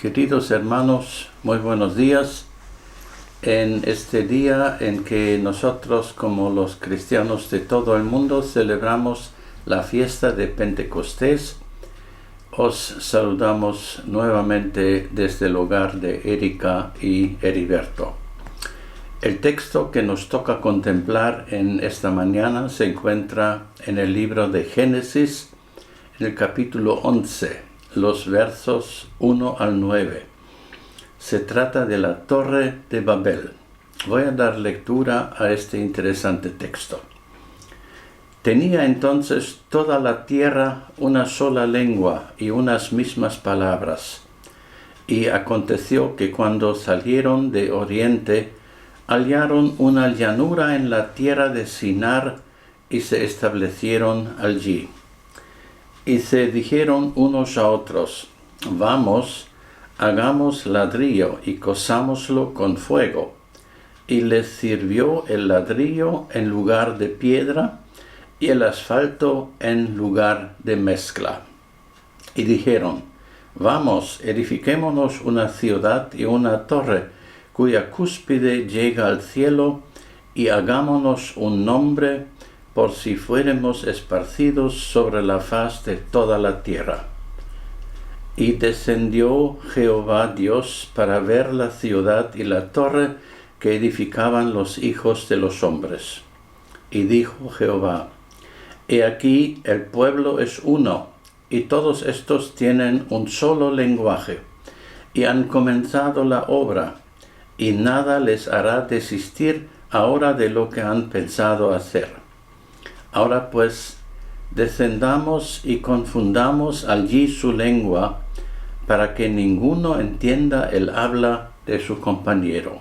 Queridos hermanos, muy buenos días. En este día en que nosotros, como los cristianos de todo el mundo, celebramos la fiesta de Pentecostés, os saludamos nuevamente desde el hogar de Erika y Heriberto. El texto que nos toca contemplar en esta mañana se encuentra en el libro de Génesis, en el capítulo 11, los versos 1 al 9. Se trata de la Torre de Babel. Voy a dar lectura a este interesante texto. Tenía entonces toda la tierra una sola lengua y unas mismas palabras. Y aconteció que cuando salieron de oriente, hallaron una llanura en la tierra de Sinar y se establecieron allí. Y se dijeron unos a otros: vamos, hagamos ladrillo y cosámoslo con fuego. Y les sirvió el ladrillo en lugar de piedra y el asfalto en lugar de mezcla. Y dijeron: vamos, edifiquémonos una ciudad y una torre, cuya cúspide llega al cielo, y hagámonos un nombre, por si fuéremos esparcidos sobre la faz de toda la tierra. Y descendió Jehová Dios para ver la ciudad y la torre que edificaban los hijos de los hombres. Y dijo Jehová: he aquí el pueblo es uno, y todos estos tienen un solo lenguaje, y han comenzado la obra, y nada les hará desistir ahora de lo que han pensado hacer. Ahora pues, descendamos y confundamos allí su lengua, para que ninguno entienda el habla de su compañero.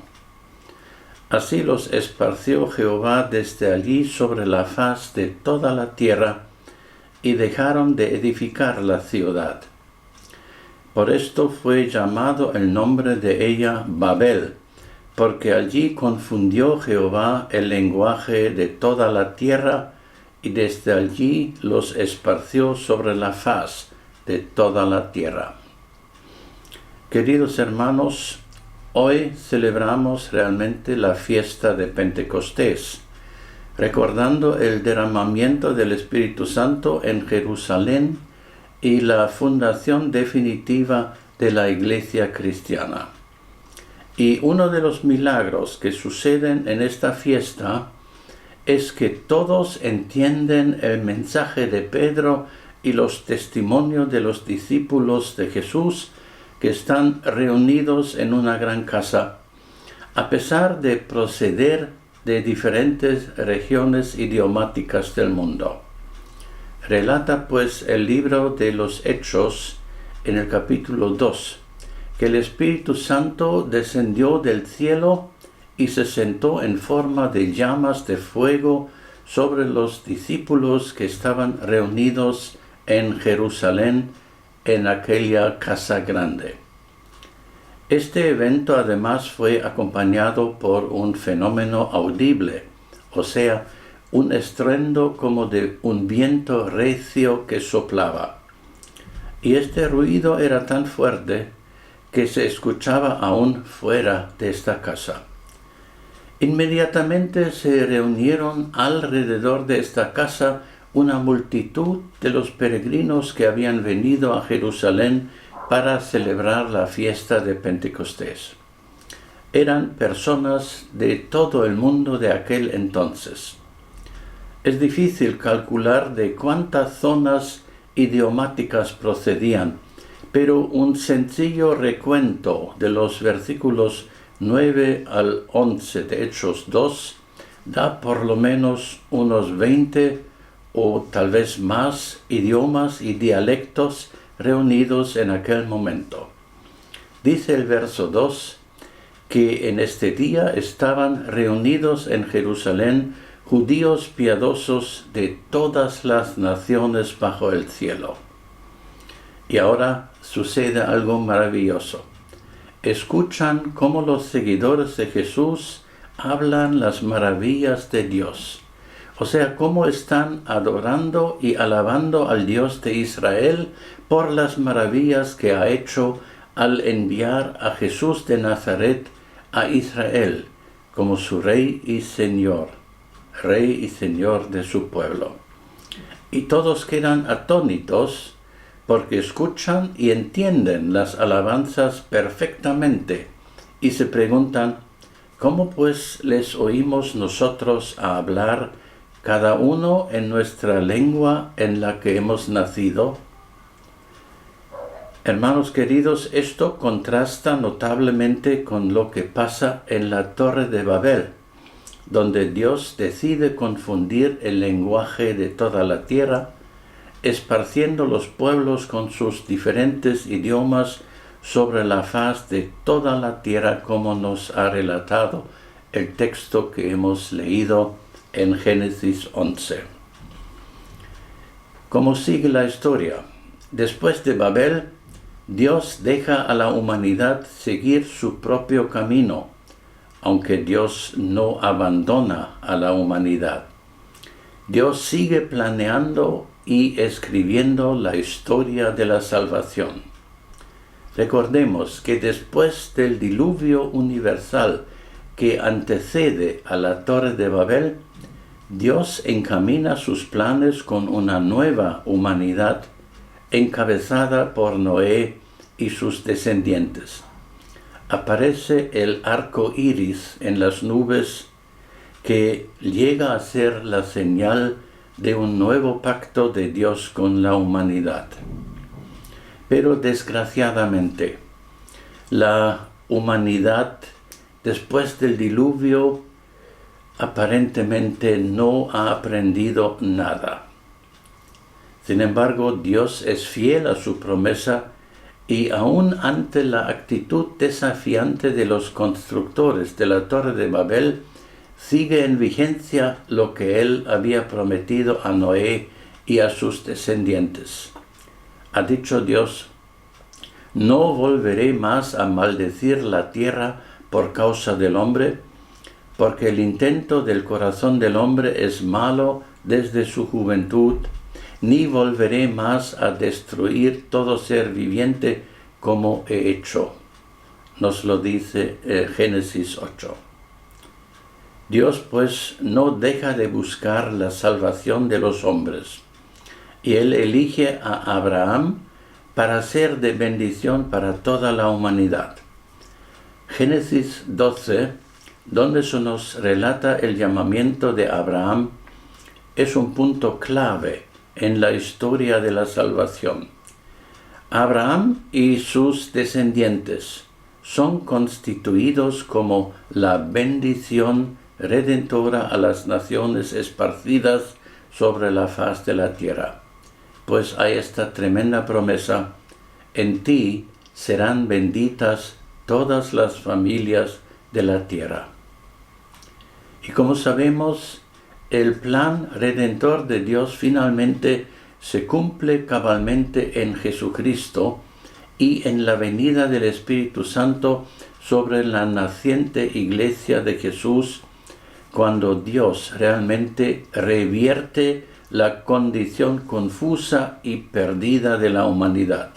Así los esparció Jehová desde allí sobre la faz de toda la tierra, y dejaron de edificar la ciudad. Por esto fue llamado el nombre de ella Babel, porque allí confundió Jehová el lenguaje de toda la tierra, y desde allí los esparció sobre la faz de toda la tierra. Queridos hermanos, hoy celebramos realmente la fiesta de Pentecostés, recordando el derramamiento del Espíritu Santo en Jerusalén y la fundación definitiva de la Iglesia cristiana. Y uno de los milagros que suceden en esta fiesta es que todos entienden el mensaje de Pedro y los testimonios de los discípulos de Jesús que están reunidos en una gran casa, a pesar de proceder de diferentes regiones idiomáticas del mundo. Relata pues el libro de los Hechos en el capítulo 2, que el Espíritu Santo descendió del cielo y se sentó en forma de llamas de fuego sobre los discípulos que estaban reunidos en Jerusalén en aquella casa grande. Este evento además fue acompañado por un fenómeno audible, o sea, un estruendo como de un viento recio que soplaba. Y este ruido era tan fuerte que se escuchaba aún fuera de esta casa. Inmediatamente se reunieron alrededor de esta casa una multitud de los peregrinos que habían venido a Jerusalén para celebrar la fiesta de Pentecostés. Eran personas de todo el mundo de aquel entonces. Es difícil calcular de cuántas zonas idiomáticas procedían, pero un sencillo recuento de los versículos 9 al 11 de Hechos 2 da por lo menos unos 20 o tal vez más idiomas y dialectos reunidos en aquel momento. Dice el verso 2 que en este día estaban reunidos en Jerusalén judíos piadosos de todas las naciones bajo el cielo. Y ahora sucede algo maravilloso. Escuchan cómo los seguidores de Jesús hablan las maravillas de Dios. O sea, cómo están adorando y alabando al Dios de Israel por las maravillas que ha hecho al enviar a Jesús de Nazaret a Israel como su rey y señor de su pueblo. Y todos quedan atónitos porque escuchan y entienden las alabanzas perfectamente y se preguntan, ¿cómo pues les oímos nosotros a hablar cada uno en nuestra lengua en la que hemos nacido? Hermanos queridos, esto contrasta notablemente con lo que pasa en la Torre de Babel, donde Dios decide confundir el lenguaje de toda la tierra, esparciendo los pueblos con sus diferentes idiomas sobre la faz de toda la tierra, como nos ha relatado el texto que hemos leído en Génesis 11. ¿Cómo sigue la historia? Después de Babel, Dios deja a la humanidad seguir su propio camino, aunque Dios no abandona a la humanidad. Dios sigue planeando y escribiendo la historia de la salvación. Recordemos que después del diluvio universal que antecede a la Torre de Babel, Dios encamina sus planes con una nueva humanidad encabezada por Noé y sus descendientes. Aparece el arco iris en las nubes que llega a ser la señal de un nuevo pacto de Dios con la humanidad. Pero desgraciadamente, la humanidad, después del diluvio, aparentemente no ha aprendido nada. Sin embargo, Dios es fiel a su promesa y aún ante la actitud desafiante de los constructores de la Torre de Babel, sigue en vigencia lo que él había prometido a Noé y a sus descendientes. Ha dicho Dios, no volveré más a maldecir la tierra por causa del hombre, porque el intento del corazón del hombre es malo desde su juventud, ni volveré más a destruir todo ser viviente como he hecho. Nos lo dice Génesis 8. Dios pues no deja de buscar la salvación de los hombres, y Él elige a Abraham para ser de bendición para toda la humanidad. Génesis 12, donde se nos relata el llamamiento de Abraham, es un punto clave en la historia de la salvación. Abraham y sus descendientes son constituidos como la bendición redentora a las naciones esparcidas sobre la faz de la tierra. Pues hay esta tremenda promesa, en ti serán benditas todas las familias de la tierra. Y como sabemos, el plan redentor de Dios finalmente se cumple cabalmente en Jesucristo y en la venida del Espíritu Santo sobre la naciente Iglesia de Jesús, cuando Dios realmente revierte la condición confusa y perdida de la humanidad.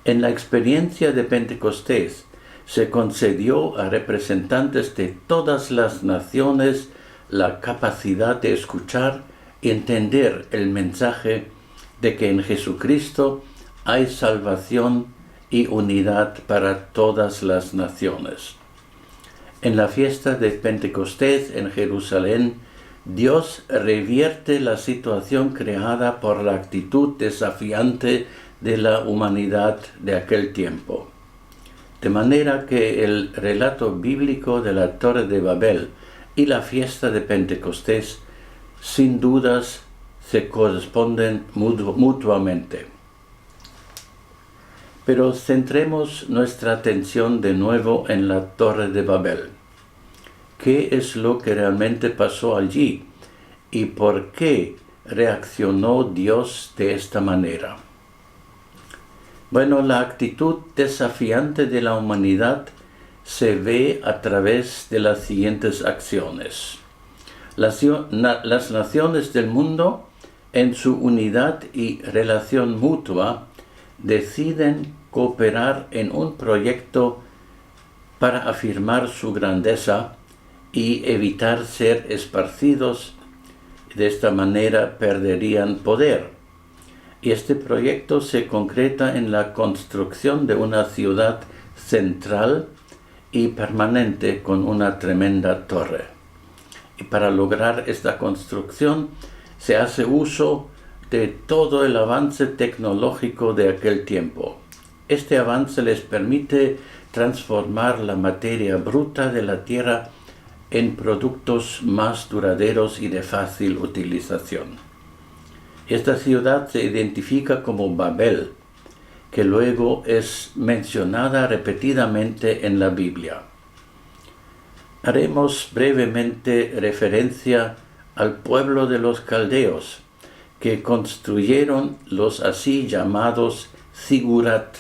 En la experiencia de Pentecostés se concedió a representantes de todas las naciones la capacidad de escuchar y entender el mensaje de que en Jesucristo hay salvación y unidad para todas las naciones. En la fiesta de Pentecostés en Jerusalén, Dios revierte la situación creada por la actitud desafiante de la humanidad de aquel tiempo. De manera que el relato bíblico de la Torre de Babel y la fiesta de Pentecostés, sin dudas, se corresponden mutuamente. Pero centremos nuestra atención de nuevo en la Torre de Babel. ¿Qué es lo que realmente pasó allí? ¿Y por qué reaccionó Dios de esta manera? Bueno, la actitud desafiante de la humanidad se ve a través de las siguientes acciones. Las naciones del mundo, en su unidad y relación mutua, deciden cooperar en un proyecto para afirmar su grandeza y evitar ser esparcidos. De esta manera perderían poder. Y este proyecto se concreta en la construcción de una ciudad central y permanente con una tremenda torre. Y para lograr esta construcción se hace uso de todo el avance tecnológico de aquel tiempo. Este avance les permite transformar la materia bruta de la tierra en productos más duraderos y de fácil utilización. Esta ciudad se identifica como Babel, que luego es mencionada repetidamente en la Biblia. Haremos brevemente referencia al pueblo de los caldeos, que construyeron los así llamados zigurat,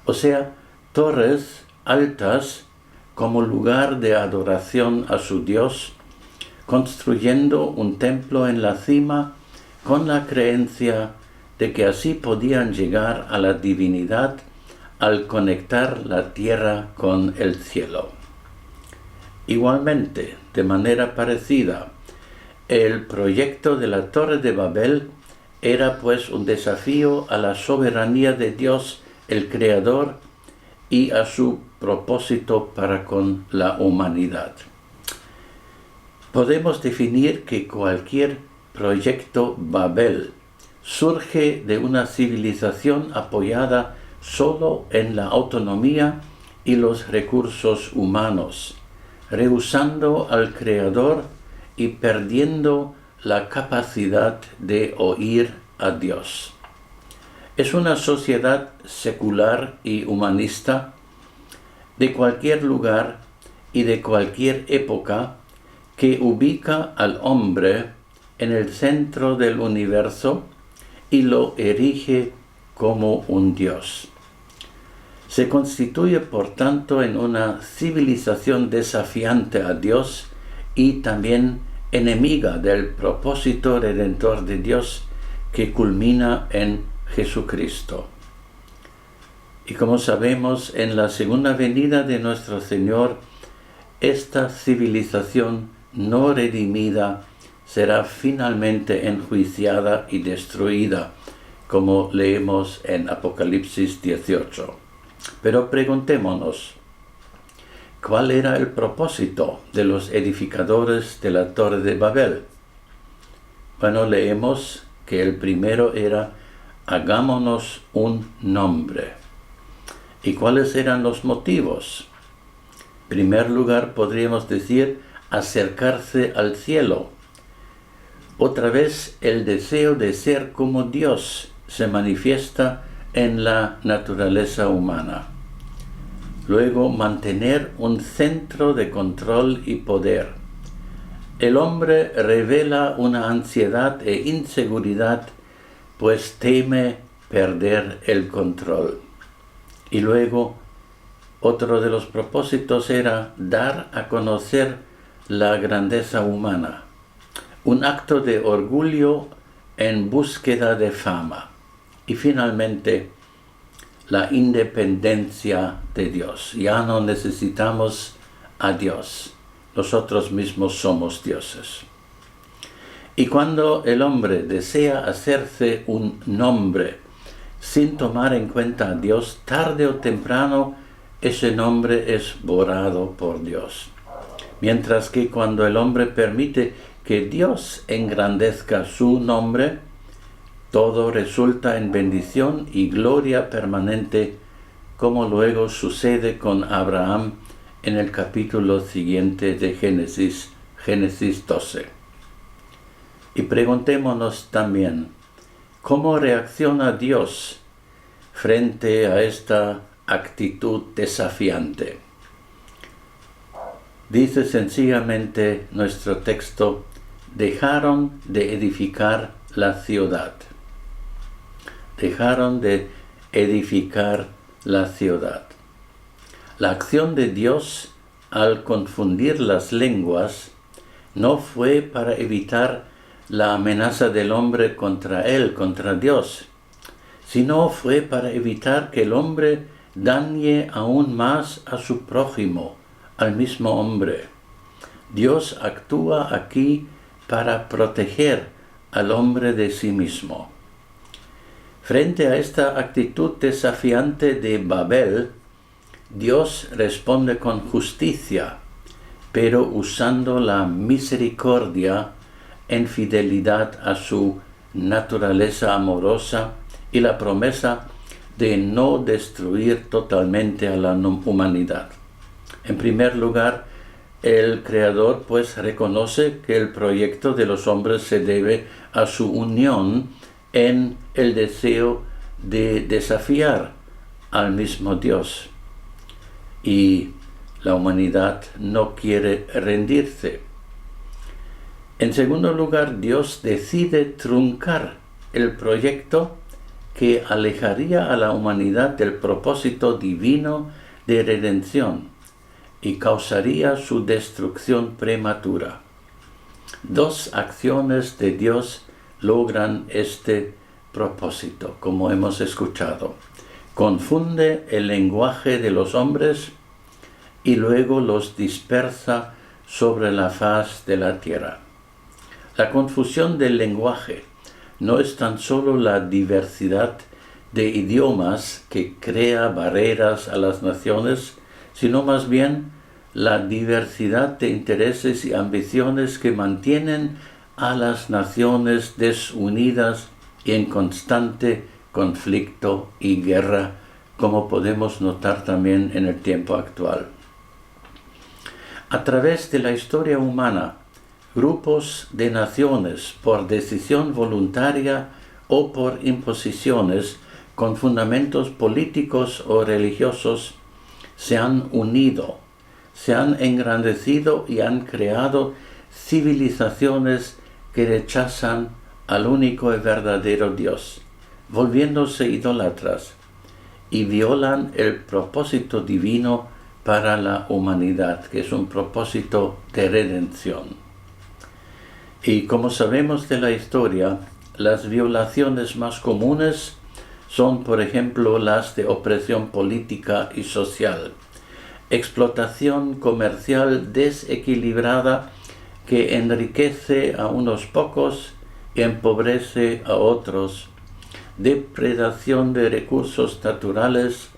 o sea, torres altas como lugar de adoración a su Dios, construyendo un templo en la cima con la creencia de que así podían llegar a la divinidad al conectar la tierra con el cielo. Igualmente, de manera parecida, el proyecto de la Torre de Babel era pues un desafío a la soberanía de Dios, el Creador, y a su propósito para con la humanidad. Podemos definir que cualquier proyecto Babel surge de una civilización apoyada solo en la autonomía y los recursos humanos, rehusando al Creador y perdiendo la capacidad de oír a Dios. Es una sociedad secular y humanista de cualquier lugar y de cualquier época que ubica al hombre en el centro del universo y lo erige como un Dios. Se constituye, por tanto, en una civilización desafiante a Dios y también enemiga del propósito redentor de Dios que culmina en Jesucristo. Y como sabemos, en la segunda venida de nuestro Señor, esta civilización no redimida será finalmente enjuiciada y destruida, como leemos en Apocalipsis 18. Pero preguntémonos, ¿cuál era el propósito de los edificadores de la Torre de Babel? Bueno, leemos que el primero era: hagámonos un nombre. ¿Y cuáles eran los motivos? En primer lugar, podríamos decir acercarse al cielo. Otra vez, el deseo de ser como Dios se manifiesta en la naturaleza humana. Luego, mantener un centro de control y poder. El hombre revela una ansiedad e inseguridad, pues teme perder el control. Y luego, otro de los propósitos era dar a conocer la grandeza humana, un acto de orgullo en búsqueda de fama. Y finalmente, la independencia de Dios. Ya no necesitamos a Dios. Nosotros mismos somos dioses. Y cuando el hombre desea hacerse un nombre sin tomar en cuenta a Dios, tarde o temprano ese nombre es borrado por Dios. Mientras que cuando el hombre permite que Dios engrandezca su nombre, todo resulta en bendición y gloria permanente, como luego sucede con Abraham en el capítulo siguiente de Génesis 12. Y preguntémonos también, ¿cómo reacciona Dios frente a esta actitud desafiante? Dice sencillamente nuestro texto: dejaron de edificar la ciudad. Dejaron de edificar la ciudad. La acción de Dios al confundir las lenguas no fue para evitar la amenaza del hombre contra él, contra Dios, sino fue para evitar que el hombre dañe aún más a su prójimo, al mismo hombre. Dios actúa aquí para proteger al hombre de sí mismo. Frente a esta actitud desafiante de Babel, Dios responde con justicia, pero usando la misericordia en fidelidad a su naturaleza amorosa y la promesa de no destruir totalmente a la humanidad. En primer lugar, el Creador pues reconoce que el proyecto de los hombres se debe a su unión en el deseo de desafiar al mismo Dios. Y la humanidad no quiere rendirse. En segundo lugar, Dios decide truncar el proyecto que alejaría a la humanidad del propósito divino de redención y causaría su destrucción prematura. Dos acciones de Dios logran este propósito, como hemos escuchado. Confunde el lenguaje de los hombres y luego los dispersa sobre la faz de la tierra. La confusión del lenguaje no es tan solo la diversidad de idiomas que crea barreras a las naciones, sino más bien la diversidad de intereses y ambiciones que mantienen a las naciones desunidas y en constante conflicto y guerra, como podemos notar también en el tiempo actual. A través de la historia humana, grupos de naciones, por decisión voluntaria o por imposiciones con fundamentos políticos o religiosos, se han unido, se han engrandecido y han creado civilizaciones que rechazan al único y verdadero Dios, volviéndose idólatras, y violan el propósito divino para la humanidad, que es un propósito de redención. Y como sabemos de la historia, las violaciones más comunes son, por ejemplo, las de opresión política y social, explotación comercial desequilibrada que enriquece a unos pocos y empobrece a otros, depredación de recursos naturales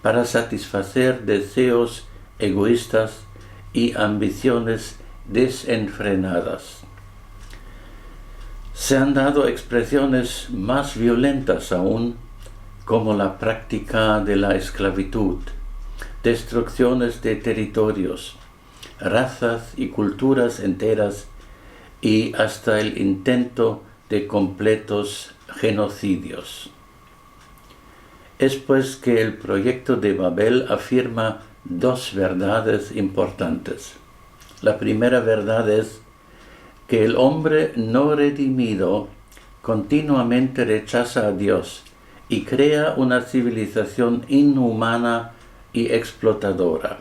para satisfacer deseos egoístas y ambiciones desenfrenadas. Se han dado expresiones más violentas aún, como la práctica de la esclavitud, destrucciones de territorios, razas y culturas enteras, y hasta el intento de completos genocidios. Es pues que el proyecto de Babel afirma dos verdades importantes. La primera verdad es que el hombre no redimido continuamente rechaza a Dios y crea una civilización inhumana y explotadora.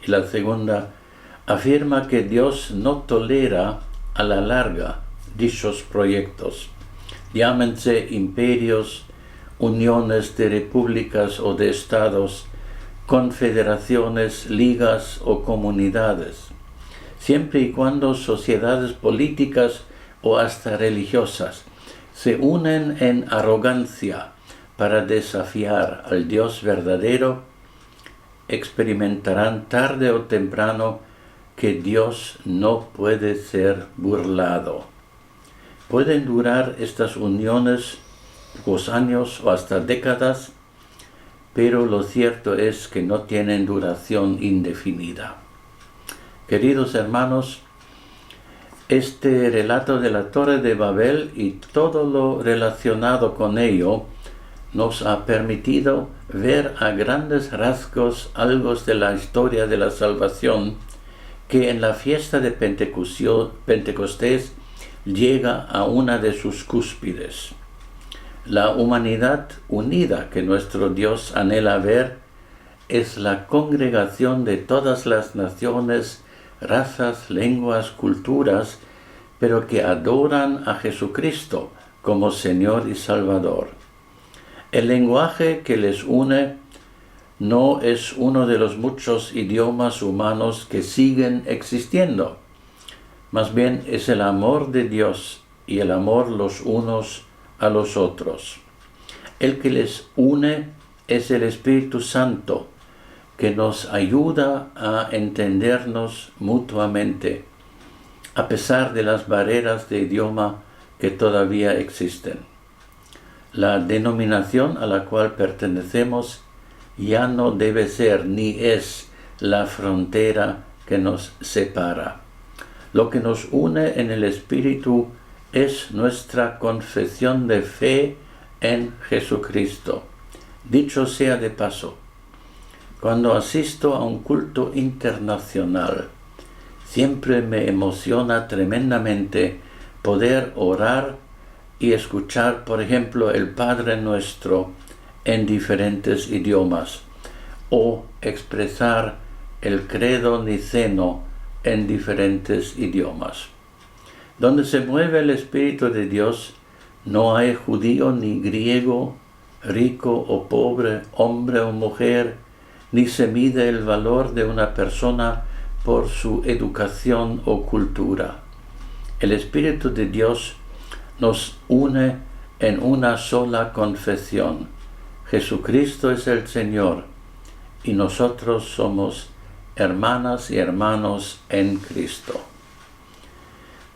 Y la segunda afirma que Dios no tolera a la larga dichos proyectos, llámense imperios, uniones de repúblicas o de estados, confederaciones, ligas o comunidades, siempre y cuando sociedades políticas o hasta religiosas se unen en arrogancia para desafiar al Dios verdadero, experimentarán tarde o temprano que Dios no puede ser burlado. Pueden durar estas uniones pocos años o hasta décadas, pero lo cierto es que no tienen duración indefinida. Queridos hermanos, este relato de la Torre de Babel y todo lo relacionado con ello nos ha permitido ver a grandes rasgos algo de la historia de la salvación que en la fiesta de Pentecostés llega a una de sus cúspides. La humanidad unida que nuestro Dios anhela ver es la congregación de todas las naciones, razas, lenguas, culturas, pero que adoran a Jesucristo como Señor y Salvador. El lenguaje que les une no es uno de los muchos idiomas humanos que siguen existiendo. Más bien es el amor de Dios y el amor los unos a los otros. El que les une es el Espíritu Santo, que nos ayuda a entendernos mutuamente, a pesar de las barreras de idioma que todavía existen. La denominación a la cual pertenecemos ya no debe ser ni es la frontera que nos separa. Lo que nos une en el Espíritu es nuestra confesión de fe en Jesucristo. Dicho sea de paso, cuando asisto a un culto internacional, siempre me emociona tremendamente poder orar y escuchar, por ejemplo, el Padre Nuestro en diferentes idiomas, o expresar el credo niceno en diferentes idiomas. Donde se mueve el Espíritu de Dios, no hay judío ni griego, rico o pobre, hombre o mujer, ni se mide el valor de una persona por su educación o cultura. El Espíritu de Dios nos une en una sola confesión. Jesucristo es el Señor y nosotros somos hermanas y hermanos en Cristo.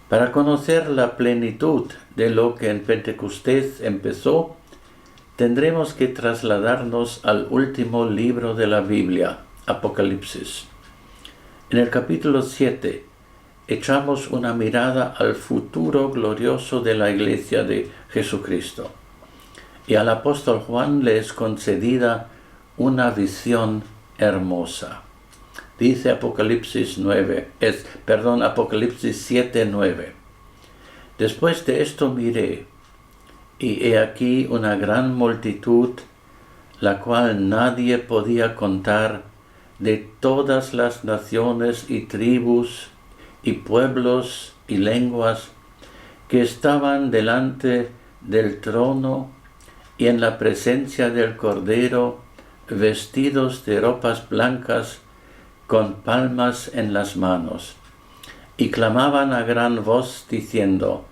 Para conocer la plenitud de lo que en Pentecostés empezó, tendremos que trasladarnos al último libro de la Biblia, Apocalipsis. En el capítulo 7, echamos una mirada al futuro glorioso de la Iglesia de Jesucristo. Y al apóstol Juan le es concedida una visión hermosa. Dice Apocalipsis 7:9. Después de esto miré, y he aquí una gran multitud, la cual nadie podía contar, de todas las naciones y tribus y pueblos y lenguas, que estaban delante del trono y en la presencia del Cordero, vestidos de ropas blancas, con palmas en las manos, y clamaban a gran voz diciendo: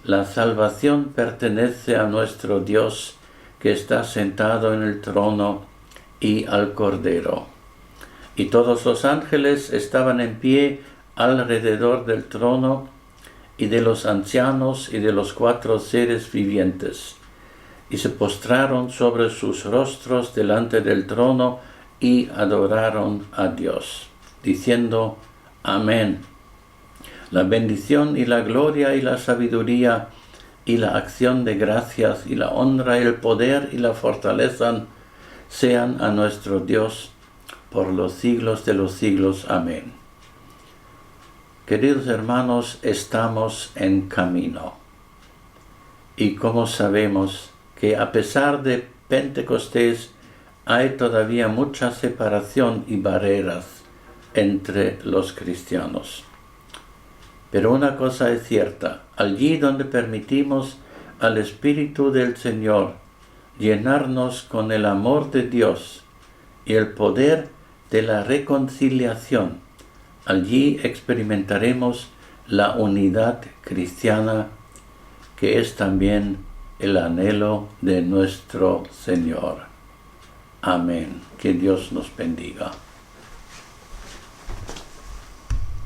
La salvación pertenece a nuestro Dios, que está sentado en el trono, y al Cordero. Y todos los ángeles estaban en pie alrededor del trono, y de los ancianos y de los 4 seres vivientes, y se postraron sobre sus rostros delante del trono, y adoraron a Dios, diciendo: Amén. La bendición y la gloria y la sabiduría y la acción de gracias y la honra y el poder y la fortaleza sean a nuestro Dios por los siglos de los siglos. Amén. Queridos hermanos, estamos en camino. Y como sabemos que a pesar de Pentecostés hay todavía mucha separación y barreras entre los cristianos. Pero una cosa es cierta: allí donde permitimos al Espíritu del Señor llenarnos con el amor de Dios y el poder de la reconciliación, allí experimentaremos la unidad cristiana, que es también el anhelo de nuestro Señor. Amén. Que Dios nos bendiga.